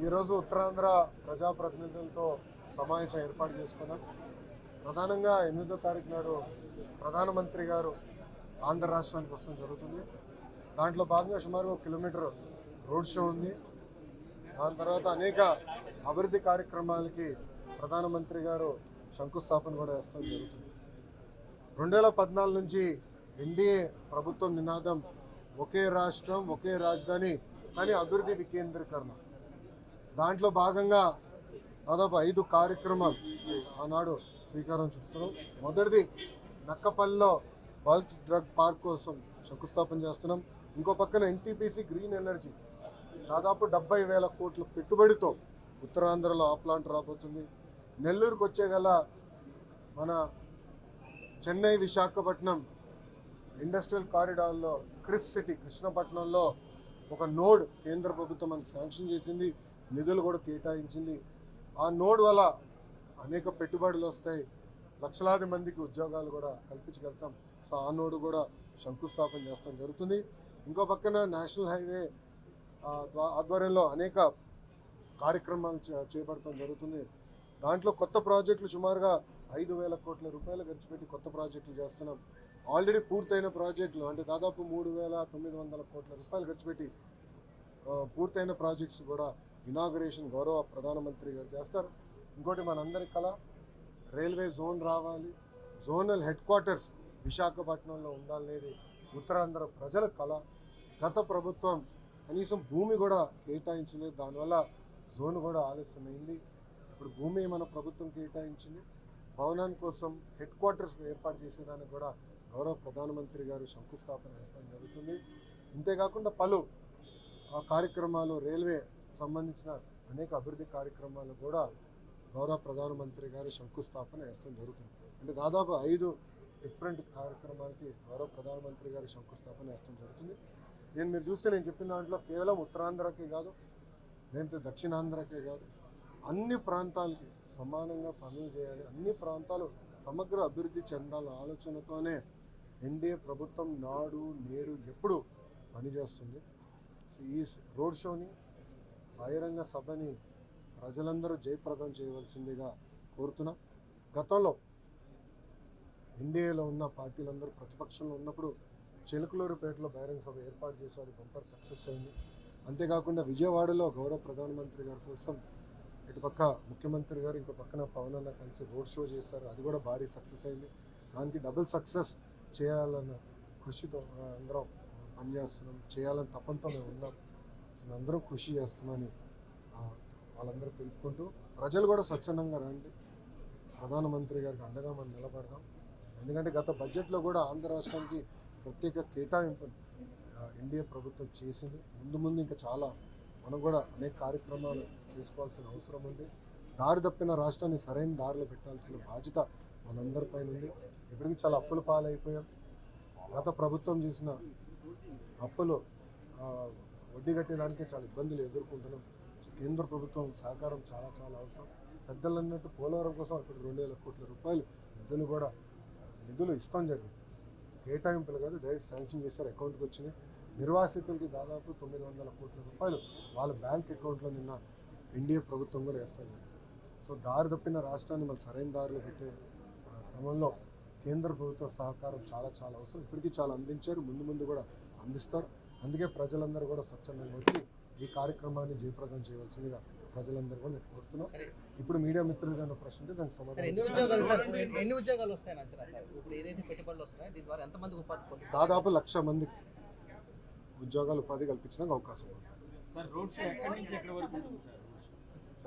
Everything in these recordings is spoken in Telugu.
ఈరోజు ఉత్తరాంధ్ర ప్రజాప్రతినిధులతో సమావేశం ఏర్పాటు చేసుకున్నాం. ప్రధానంగా 8వ తారీఖు నాడు ప్రధానమంత్రి గారు ఆంధ్ర రాష్ట్రానికి వస్తడం జరుగుతుంది. దాంట్లో భాగంగా సుమారు 1 కిలోమీటర్ రోడ్ షో ఉంది. దాని తర్వాత అనేక అభివృద్ధి కార్యక్రమాలకి ప్రధానమంత్రి గారు శంకుస్థాపన కూడా వేస్తడం జరుగుతుంది. 2014 నుంచి ఎన్డీఏ ప్రభుత్వం నినాదం ఒకే రాష్ట్రం ఒకే రాజధాని కానీ అభివృద్ధి వికేంద్రీకరణ. దాంట్లో భాగంగా దాదాపు 5 కార్యక్రమాలు ఆనాడు శ్రీకారం చుడుతున్నాం. మొదటిది నక్కపల్లిలో బల్క్ డ్రగ్ పార్క్ కోసం శంకుస్థాపన చేస్తున్నాం. ఇంకో పక్కన ఎన్టీపీసీ గ్రీన్ ఎనర్జీ దాదాపు 70,000 కోట్ల పెట్టుబడితో ఉత్తరాంధ్రలో ఆ ప్లాంట్ రాబోతుంది. నెల్లూరుకు వచ్చే గల మన చెన్నై విశాఖపట్నం ఇండస్ట్రియల్ కారిడార్లో క్రిస్ సిటీ కృష్ణపట్నంలో ఒక నోడ్ కేంద్ర ప్రభుత్వం మనకు శాంక్షన్ చేసింది, నిధులు కూడా కేటాయించింది. ఆ నోడ్ వల్ల అనేక పెట్టుబడులు వస్తాయి, లక్షలాది మందికి ఉద్యోగాలు కూడా కల్పించగలుగుతాం. సో ఆ నోడ్ కూడా శంకుస్థాపన చేస్తాం జరుగుతుంది. ఇంకో పక్కన నేషనల్ హైవే ఆధ్వర్యంలో అనేక కార్యక్రమాలు చేపడటం జరుగుతుంది. దాంట్లో కొత్త ప్రాజెక్టులు సుమారుగా 5,000 కోట్ల రూపాయలు ఖర్చు పెట్టి కొత్త ప్రాజెక్టులు చేస్తున్నాం. ఆల్రెడీ పూర్తయిన ప్రాజెక్టులు అంటే దాదాపు 3,900 కోట్ల రూపాయలు ఖర్చు పెట్టి పూర్తయిన ప్రాజెక్ట్స్ కూడా ఇనాగరేషన్ గౌరవ ప్రధానమంత్రి గారు చేస్తారు. ఇంకోటి మనందరి కళ రైల్వే జోన్ రావాలి, జోనల్ హెడ్ క్వార్టర్స్ విశాఖపట్నంలో ఉండాలనేది ఉత్తరాంధ్ర ప్రజల కళ. గత ప్రభుత్వం కనీసం భూమి కూడా కేటాయించలేదు, దానివల్ల జోన్ కూడా ఆలస్యమైంది. ఇప్పుడు భూమి మన ప్రభుత్వం కేటాయించింది. భవనాని కోసం హెడ్ క్వార్టర్స్ ఏర్పాటు చేసేదానికి కూడా గౌరవ ప్రధానమంత్రి గారు శంకుస్థాపన వేయడం జరుగుతుంది. ఇంతేకాకుండా పలు కార్యక్రమాలు రైల్వే సంబంధించిన అనేక అభివృద్ధి కార్యక్రమాలు కూడా గౌరవ ప్రధానమంత్రి గారు శంకుస్థాపన వేయడం జరుగుతుంది. అంటే దాదాపు 5 డిఫరెంట్ కార్యక్రమాలకి గౌరవ ప్రధానమంత్రి గారు శంకుస్థాపన వేయడం జరుగుతుంది. మీరు చూస్తే నేను చెప్పిన దాంట్లో కేవలం ఉత్తరాంధ్రకే కాదు, లేదంటే దక్షిణాంధ్రకే కాదు, అన్ని ప్రాంతాలకి సమానంగా పనులు చేయాలి, అన్ని ప్రాంతాలు సమగ్ర అభివృద్ధి చెందాల ఆలోచనతోనే ఎన్డీఏ ప్రభుత్వం నాడు నేడు ఎప్పుడు పనిచేస్తుంది. ఈ రోడ్ షోని బహిరంగ సభని ప్రజలందరూ జయప్రదం చేయవలసిందిగా కోరుతున్నాం. గతంలో ఎన్డీఏలో ఉన్న పార్టీలందరూ ప్రతిపక్షంలో ఉన్నప్పుడు చిలకలూరుపేటలో బహిరంగ సభ ఏర్పాటు చేసి అది బంపర్ సక్సెస్ అయింది. అంతేకాకుండా విజయవాడలో గౌరవ ప్రధానమంత్రి గారి కోసం ఇటుపక్క ముఖ్యమంత్రి గారు ఇంకో పక్కన పవన్ అన్న కలిసి రోడ్ షో చేశారు, అది కూడా భారీ సక్సెస్ అయింది. దానికి డబుల్ సక్సెస్ చేయాలన్న కృషితో అందరం పనిచేస్తున్నాం, చేయాలని తపంతో మేము ఉన్నాం. అందరం కృషి చేస్తామని వాళ్ళందరూ తెలుపుకుంటూ ప్రజలు కూడా స్వచ్ఛందంగా రండి, ప్రధానమంత్రి గారికి అండగా మనం నిలబడదాం. ఎందుకంటే గత బడ్జెట్లో కూడా ఆంధ్ర రాష్ట్రానికి ప్రత్యేక కేటాయింపులు ఎన్డీఏ ప్రభుత్వం చేసింది. ముందు ఇంకా చాలా మనం కూడా అనేక కార్యక్రమాలు చేసుకోవాల్సిన అవసరం ఉంది. దారి తప్పిన రాష్ట్రాన్ని సరైన దారిలో పెట్టాల్సిన బాధ్యత మనందరిపైన ఉంది. ఇప్పటికీ చాలా అప్పుల పాలైపోయాం. గత ప్రభుత్వం చేసిన అప్పులు వడ్డీ కట్టేదానికే చాలా ఇబ్బందులు ఎదుర్కొంటున్నాం. కేంద్ర ప్రభుత్వం సహకారం చాలా అవసరం. పెద్దలు అన్నట్టు పోలవరం కోసం ఇప్పుడు 2,000 కోట్ల రూపాయలు నిధులు ఇస్తాం జరిగింది. కేటాయింపులు కాదు, డైరెక్ట్ శాంక్షన్ చేస్తారు, అకౌంట్కి వచ్చినాయి. నిర్వాసితులకి దాదాపు 900 కోట్ల రూపాయలు వాళ్ళ బ్యాంక్ అకౌంట్లో నిన్న ఎన్డీఏ ప్రభుత్వం కూడా వేస్తాం జరిగింది. సో దారి తప్పిన రాష్ట్రాన్ని మళ్ళీ సరైన దారిలో పెట్టే క్రమంలో కేంద్ర ప్రభుత్వ సహకారం చాలా అవసరం. ఇప్పటికీ చాలా అందించారు, ముందు కూడా అందిస్తారు. అందుకే ప్రజలందరూ కూడా స్వచ్ఛందంగా వచ్చి ఈ కార్యక్రమాన్ని జయప్రదం చేయవలసిందిగా ప్రజలందరూ కూడా నేను కోరుతున్నాం. ఇప్పుడు మీడియా మిత్రులు గారు ప్రశ్న ఉంటే దానికి సమాధానం. ఎన్ని ఉద్యోగాలు వస్తాయని అంచనా సార్? ఇప్పుడు ఏదైతే పెట్టుబడులు వస్తున్నాయో దీని ద్వారా ఎంతమందికి ఉపాధి పొందుతారు? దాదాపు 1,00,000 మందికి ఉద్యోగాలు ఉపాధి కల్పించడానికి అవకాశం ఉంది.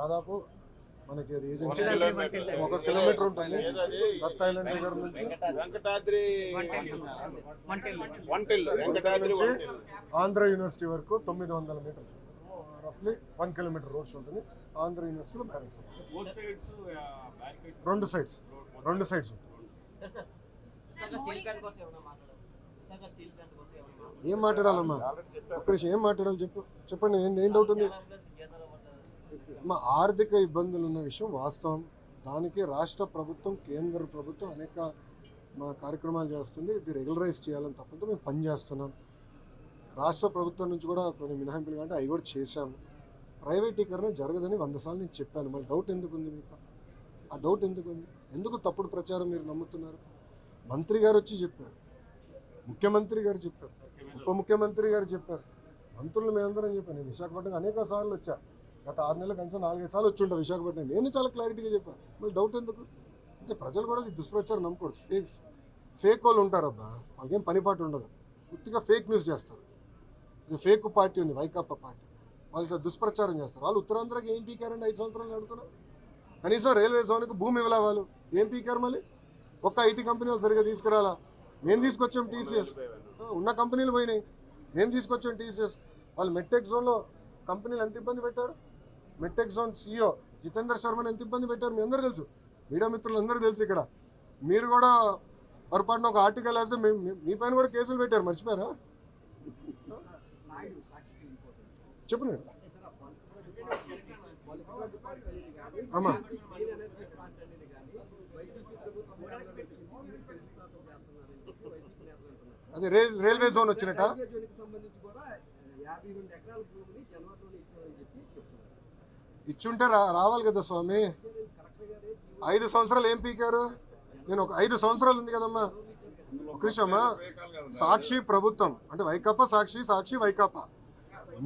దాదాపు మనకి అది ఏజెన్సీ 1 కిలోమీటర్ ఉంటుంది. దత్ ఐలాండ్ దగ్గర నుంచి ఆంధ్ర యూనివర్సిటీ వరకు 900 మీటర్లు, రఫ్లీ 1 కిలోమీటర్ రోడ్స్ ఉంటుంది. ఆంధ్ర యూనివర్సిటీలో బ్యారెన్స్ రెండు సైడ్స్ ఉంటుంది. ఏం మాట్లాడాలమ్మా? ఒక్క నిమిషం, ఏం మాట్లాడాలి చెప్పండి. ఏం డౌట్ ఉంది? మా ఆర్థిక ఇబ్బందులు ఉన్న విషయం వాస్తవం. దానికి రాష్ట్ర ప్రభుత్వం కేంద్ర ప్రభుత్వం అనేక మా కార్యక్రమాలు చేస్తుంది. ఇది రెగ్యులరైజ్ చేయాలని తప్పంతో మేము పనిచేస్తున్నాం. రాష్ట్ర ప్రభుత్వం నుంచి కూడా కొన్ని మినహాయింపులు కంటే అవి కూడా చేశాము. ప్రైవేటీకరణ జరగదని 100 సార్లు నేను చెప్పాను. మళ్ళీ డౌట్ ఎందుకు ఉంది మీకు? ఆ డౌట్ ఎందుకు ఉంది? ఎందుకు తప్పుడు ప్రచారం మీరు నమ్ముతున్నారు? మంత్రి గారు వచ్చి చెప్పారు, ముఖ్యమంత్రి గారు చెప్పారు, ఉప ముఖ్యమంత్రి గారు చెప్పారు, మంత్రులు మేమందరం చెప్పాను. నేను విశాఖపట్నం అనేక సార్లు వచ్చా. గత 6 నెలల కనీసం 4-5 సార్లు వచ్చి ఉంటా విశాఖపట్నం. నేను చాలా క్లారిటీగా చెప్పాను. మళ్ళీ డౌట్ ఎందుకు? అంటే ప్రజలు కూడా ఈ దుష్ప్రచారం నమ్మకూడదు. ఫేక్ వాళ్ళు ఉంటారబ్బా, వాళ్ళకేం పనిపాటు ఉండదు, పూర్తిగా ఫేక్ న్యూస్ చేస్తారు. ఇది ఫేక్ పార్టీ ఉంది, వైకాపా పార్టీ, వాళ్ళు దుష్ప్రచారం చేస్తారు. వాళ్ళు ఉత్తరాంధ్రకి ఏం పీకారండి? 5 సంవత్సరాలు అడుగుతున్నారు. కనీసం రైల్వే జోన్కి భూమి ఇవ్వలే వాళ్ళు. ఏం పీకారు? మళ్ళీ ఒక్క ఐటీ కంపెనీలు సరిగ్గా తీసుకురాలా. మేము తీసుకొచ్చాం టీసీఎస్, ఉన్న కంపెనీలు పోయినాయి, మేము తీసుకొచ్చాం టీసీఎస్. వాళ్ళు మెట్టెక్ జోన్లో కంపెనీలు ఎంత ఇబ్బంది పెట్టారు. మెట్టెక్ జోన్ CEO జితేందర్ శర్మని ఎంత ఇబ్బంది పెట్టారు మీ అందరూ తెలుసు, మీడియా మిత్రులు అందరూ తెలుసు. ఇక్కడ మీరు కూడా పొరపాటున ఒక ఆర్టికల్ వేస్తే మీ పైన కూడా కేసులు పెట్టారు, మర్చిపోయారా? చెప్పండి అమ్మా. అదే రైల్వే జోన్ వచ్చినట్ట ఇచ్చుంటే రావాలి కదా స్వామి. 5 సంవత్సరాలు ఏం పీకారు? నేను ఒక 5 సంవత్సరాలు ఉంది కదమ్మా. ఒక నిమిషమ్మా. సాక్షి ప్రభుత్వం అంటే వైకాపా, సాక్షి వైకాపా,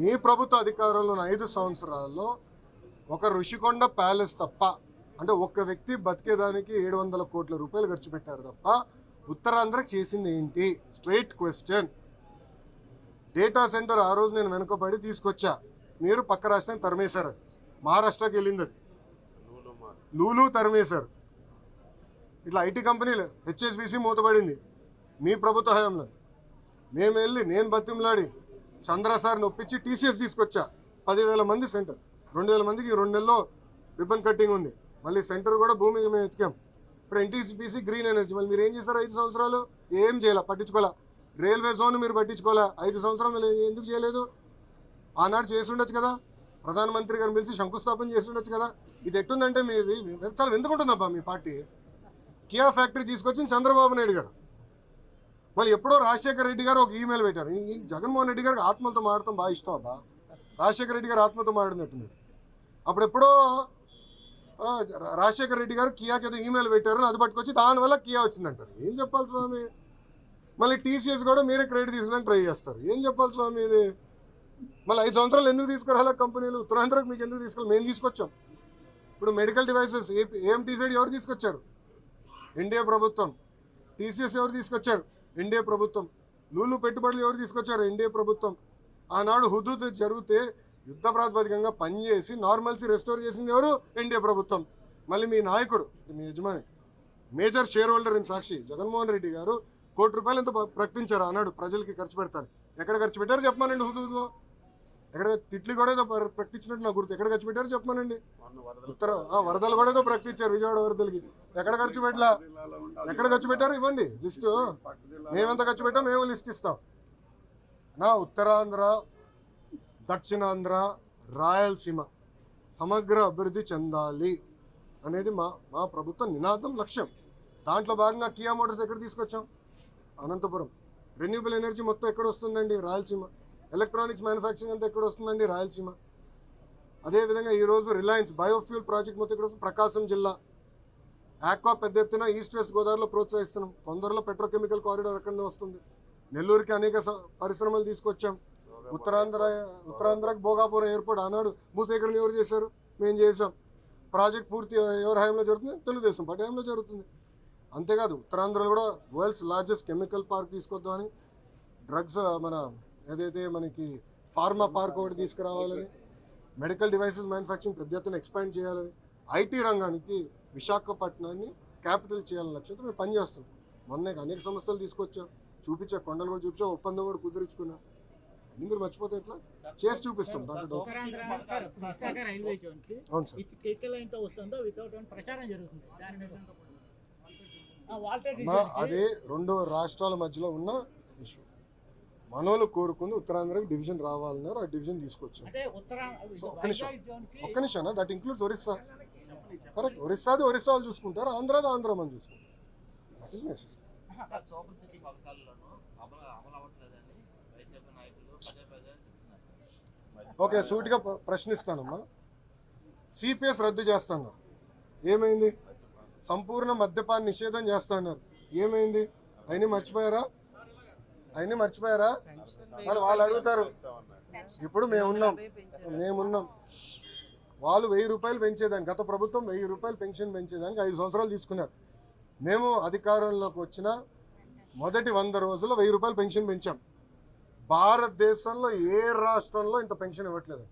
మీ ప్రభుత్వ అధికారంలో ఉన్న 5 సంవత్సరాల్లో ఒక ఋషికొండ ప్యాలెస్ తప్ప, అంటే ఒక్క వ్యక్తి బతికేదానికి 700 కోట్ల రూపాయలు ఖర్చు పెట్టారు తప్ప ఉత్తరాంధ్రకి చేసింది ఏంటి? Straight question. డేటా సెంటర్ ఆ రోజు నేను వెనుకబడి తీసుకొచ్చా, మీరు పక్క రాష్ట్రాన్ని తరిమేశారు. మహారాష్ట్రకి వెళ్ళింది అది, లూలు తరిమేశారు. ఇట్లా ఐటీ కంపెనీలు HSBC మూతపడింది మీ ప్రభుత్వ హయాంలో. నేను బతిమలాడి చంద్ర సార్ని ఒప్పించి TCS తీసుకొచ్చా. 10,000 మంది సెంటర్, 2,000 మందికి 2 నెలల్లో రిబ్బన్ కట్టింగ్ ఉంది. మళ్ళీ సెంటర్ కూడా భూమి మేము ఎతికాం. ఇప్పుడు NTPC గ్రీన్ ఎనర్జీ, మళ్ళీ మీరు ఏం చేశారు? 5 సంవత్సరాలు ఏం చేయాల, పట్టించుకోలే. రైల్వే జోన్ మీరు పట్టించుకోలే. 5 సంవత్సరాలు ఎందుకు చేయలేదు? ఆనాడు చేసి ఉండొచ్చు కదా, ప్రధానమంత్రి గారిని పిలిచి శంకుస్థాపన చేసి ఉండొచ్చు కదా. ఇది ఎట్టుందంటే మీది చాలా ఎందుకుంటుందబ్బా మీ పార్టీ. కియా ఫ్యాక్టరీ తీసుకొచ్చింది చంద్రబాబు నాయుడు గారు. మళ్ళీ ఎప్పుడో రాజశేఖర రెడ్డి గారు ఒక ఈమెయిల్ పెట్టారు. జగన్మోహన్ రెడ్డి గారికి ఆత్మలతో మాడటం బాగా ఇష్టం అబ్బా. రాజశేఖర రెడ్డి గారు ఆత్మతో మాడినట్టున్నారు. అప్పుడెప్పుడో రాజశేఖర రెడ్డి గారు కియాకి ఏదో ఈమెయిల్ పెట్టారు, అది పట్టుకొచ్చి దానివల్ల కియా వచ్చిందంటారు. ఏం చెప్పాలి స్వామి? మళ్ళీ TCS కూడా మీరే క్రెడిట్ తీసుకోవడానికి ట్రై చేస్తారు. ఏం చెప్పాలి స్వామి ఇది? మళ్ళీ 5 సంవత్సరాలు ఎందుకు తీసుకురాలా కంపెనీలు? ఉత్తరాంధ్రకు మీకు ఎందుకు తీసుకెళ్ళి? మేము తీసుకొచ్చాం. ఇప్పుడు మెడికల్ డివైసెస్ AMTZ ఎవరు తీసుకొచ్చారు? ఎన్డీఏ ప్రభుత్వం. TCS ఎవరు తీసుకొచ్చారు? ఎన్డీఏ ప్రభుత్వం. లూలు పెట్టుబడులు ఎవరు తీసుకొచ్చారు? ఎన్డీఏ ప్రభుత్వం. ఆనాడు హుదూద్ జరిగితే యుద్ధ ప్రాతిపదికంగా పనిచేసి నార్మల్సీ రెస్టోర్ చేసింది ఎవరు? ఎన్డీఏ ప్రభుత్వం. మళ్ళీ మీ నాయకుడు, మీ యజమాని, మేజర్ షేర్ హోల్డర్ ఇన్ సాక్షి జగన్మోహన్ రెడ్డి గారు ₹1 కోటి ఎంతో ప్రకటించారు ఆనాడు ప్రజలకి ఖర్చు పెడతారు. ఎక్కడ ఖర్చు పెట్టారు చెప్పమానండి? హుదూద్లో ఎక్కడ? తిట్లి కూడా ఏదో ప్రకటించినట్టు నాకు గుర్తు. ఎక్కడ ఖర్చు పెట్టారు చెప్పమానండి? వరదలు కూడా ఏదో ప్రకటించారు, విజయవాడ వరదలకి. ఎక్కడ ఖర్చు పెట్టలా? ఎక్కడ ఖర్చు పెట్టారు? ఇవ్వండి లిస్టు. మేమెంత ఖర్చు పెట్టాం మేము లిస్ట్ ఇస్తాం. నా ఉత్తరాంధ్ర, దక్షిణాంధ్ర, రాయలసీమ సమగ్ర అభివృద్ధి చెందాలి అనేది మా ప్రభుత్వ నినాదం, లక్ష్యం. దాంట్లో భాగంగా కియా మోటార్స్ ఎక్కడ తీసుకొచ్చాం? అనంతపురం. రెన్యూబుల్ ఎనర్జీ మొత్తం ఎక్కడ వస్తుందండి? రాయలసీమ. ఎలక్ట్రానిక్స్ మ్యానుఫ్యాక్చరింగ్ అంతా ఎక్కడ వస్తుందండి? రాయలసీమ. అదేవిధంగా ఈరోజు రిలయన్స్ బయోఫ్యూల్ ప్రాజెక్ట్ మొత్తం ఎక్కడ వస్తుంది? ప్రకాశం జిల్లా. ఆక్వా పెద్ద ఎత్తున ఈస్ట్ వెస్ట్ గోదావరిలో ప్రోత్సహిస్తున్నాం. తొందరలో పెట్రోకెమికల్ కారిడార్ అక్కడనే వస్తుంది. నెల్లూరుకి అనేక పరిశ్రమలు తీసుకొచ్చాం. ఉత్తరాంధ్రకి భోగాపురం ఎయిర్పోర్ట్ ఆనాడు భూసేకరణ ఎవరు చేశారు? మేము చేసాం. ప్రాజెక్ట్ పూర్తి ఎవరి హయాంలో జరుగుతుంది? తెలుగుదేశం పార్టీ హయాంలో జరుగుతుంది. అంతేకాదు ఉత్తరాంధ్రలో కూడా వరల్డ్స్ లార్జెస్ట్ కెమికల్ పార్క్ తీసుకొద్దామని, డ్రగ్స్ మన ఏదైతే మనకి ఫార్మా పార్క్ ఒకటి తీసుకురావాలని, మెడికల్ డివైసెస్ మ్యానుఫ్యాక్చరింగ్ పెద్ద ఎత్తున ఎక్స్పాండ్ చేయాలని, ఐటీ రంగానికి విశాఖపట్నాన్ని క్యాపిటల్ చేయాలని లక్ష్యంతో మేము పనిచేస్తున్నాం. మొన్న అనేక సంస్థలు తీసుకొచ్చాం, చూపించా, కొండలు కూడా చూపించా, ఒప్పందం కూడా కుదిరించుకున్నాం. అన్ని మీరు మర్చిపోతే ఎట్లా? చేసి చూపిస్తాం. దాంట్లో అదే 2 రాష్ట్రాల మధ్యలో ఉన్న ఇష్యూ. మనోళ్ళు కోరుకుంది ఉత్తరాంధ్రకి డివిజన్ రావాలన్నారు, ఆ డివిజన్ తీసుకొచ్చాం. ఒక్క నిమిషం. That includes Orissa. కరెక్ట్. ఒరిస్సాలు చూసుకుంటారు, ఆంధ్రాది ఆంధ్ర మనం చూసుకుంటాం. ఓకే, సూటిగా ప్రశ్నిస్తానమ్మా. సిపిఎస్ రద్దు చేస్తున్నారు, ఏమైంది? సంపూర్ణ మద్యపాన నిషేధం చేస్తున్నారు, ఏమైంది? అవన్నీ మర్చిపోయారా? మరి వాళ్ళు అడుగుతారు. ఇప్పుడు మేమున్నాం వాళ్ళు 1000 రూపాయలు పెంచేదానికి, గత ప్రభుత్వం 1000 రూపాయలు పెన్షన్ పెంచేదానికి 5 సంవత్సరాలు తీసుకున్నారు. మేము అధికారంలోకి వచ్చిన మొదటి 100 రోజుల్లో 1000 రూపాయలు పెన్షన్ పెంచాం. భారతదేశంలో ఏ రాష్ట్రంలో ఇంత పెన్షన్ ఇవ్వట్లేదు.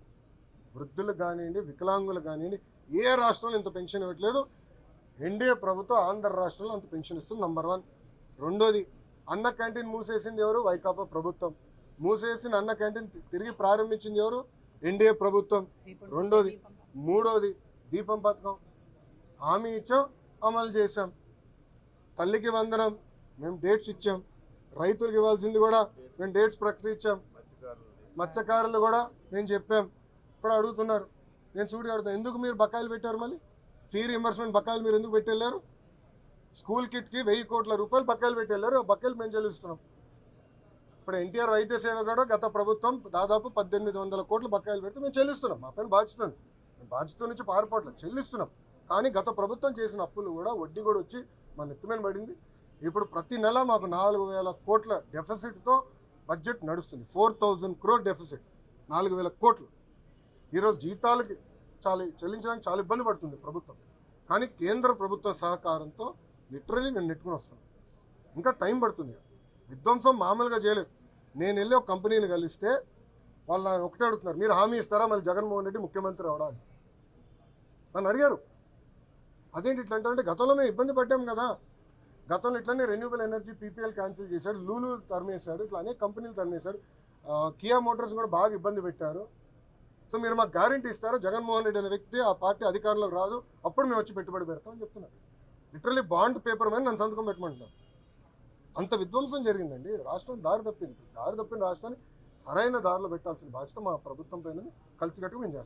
వృద్ధులకు కానివ్వండి, వికలాంగులకు కానివ్వండి, ఏ రాష్ట్రంలో ఇంత పెన్షన్ ఇవ్వట్లేదు. ఎన్డీఏ ప్రభుత్వం ఆంధ్ర రాష్ట్రంలో అంత పెన్షన్ ఇస్తుంది, నంబర్ 1. రెండోది, అన్న క్యాంటీన్ మూసేసింది ఎవరు? వైకాపా ప్రభుత్వం. మూసేసిన అన్న క్యాంటీన్ తిరిగి ప్రారంభించింది ఎవరు? ఎన్డీఏ ప్రభుత్వం. రెండోది. మూడోది, దీపం పథకం హామీ ఇచ్చాం, అమలు చేశాం. తల్లికి వందనం మేము డేట్స్ ఇచ్చాం. రైతులకు ఇవ్వాల్సింది కూడా మేము డేట్స్ ప్రకటించాం. మత్స్యకారులు కూడా మేము చెప్పాం. ఇప్పుడు అడుగుతున్నారు, నేను చూడి అడుగుతాను, ఎందుకు మీరు బకాయిలు పెట్టారు? మళ్ళీ ఫీ రియంబర్స్మెంట్ బకాయిలు మీరు ఎందుకు పెట్టెళ్ళారు? స్కూల్ కిట్కి 1000 కోట్ల రూపాయలు బకాయిలు పెట్టెళ్ళారు, ఆ బకాయిలు మేము చెల్లిస్తున్నాం. ఇప్పుడు ఎన్టీఆర్ వైద్య సేవ కూడా గత ప్రభుత్వం దాదాపు 1800 కోట్ల బకాయిలు పెడితే మేము చెల్లిస్తున్నాం. మా పైన బాధ్యత ఉంది, మేము బాధ్యత నుంచి పారిపోవట్లేదు, చెల్లిస్తున్నాం. కానీ గత ప్రభుత్వం చేసిన అప్పులు కూడా వడ్డీ కూడా వచ్చి మన ఎత్తుమైన పడింది. ఇప్పుడు ప్రతి నెల మాకు 4000 కోట్ల డెఫిసిట్తో బడ్జెట్ నడుస్తుంది. 4000 crore డెఫిసిట్, 4000 కోట్లు. ఈరోజు జీతాలకి చెల్లించడానికి చాలా ఇబ్బంది పడుతుంది ప్రభుత్వం. కానీ కేంద్ర ప్రభుత్వ సహకారంతో లిటరలీ నేను నెట్టుకుని వస్తున్నాను. ఇంకా టైం పడుతుంది. విధ్వంసం మామూలుగా చేయలేదు. నేను వెళ్ళి ఒక కంపెనీని కలిస్తే వాళ్ళు ఒకటే అడుగుతున్నారు, మీరు హామీ ఇస్తారా మళ్ళీ జగన్మోహన్ రెడ్డి ముఖ్యమంత్రి అవడానికి? నన్ను అడిగారు. అదేంటి ఇట్లా అంటే, గతంలో మేము ఇబ్బంది పడ్డాం కదా. గతంలో ఇట్లనే రెన్యూబుల్ ఎనర్జీ పీపీఎల్ క్యాన్సిల్ చేశాడు, లూలు తరిమేశాడు, ఇట్లా అనేక కంపెనీలు తరిమేశాడు. కియా మోటార్స్ కూడా బాగా ఇబ్బంది పెట్టారు. సో మీరు మాకు గ్యారంటీ ఇస్తారా జగన్మోహన్ రెడ్డి అనే వ్యక్తి ఆ పార్టీ అధికారంలోకి రాదు, అప్పుడు మేము వచ్చి పెట్టుబడి పెడతామని చెప్తున్నారు. లిటరలీ బాండ్ పేపర్ మీద నన్ను సంతకం పెట్టమంటున్నారు. అంత విధ్వంసం జరిగిందండి. రాష్ట్రం దారి తప్పింది. దారి తప్పిన రాష్ట్రాన్ని సరైన దారిలో పెట్టాల్సిన బాధ్యత మా ప్రభుత్వం పైన కలిసికట్టుగా మేము చేస్తాం.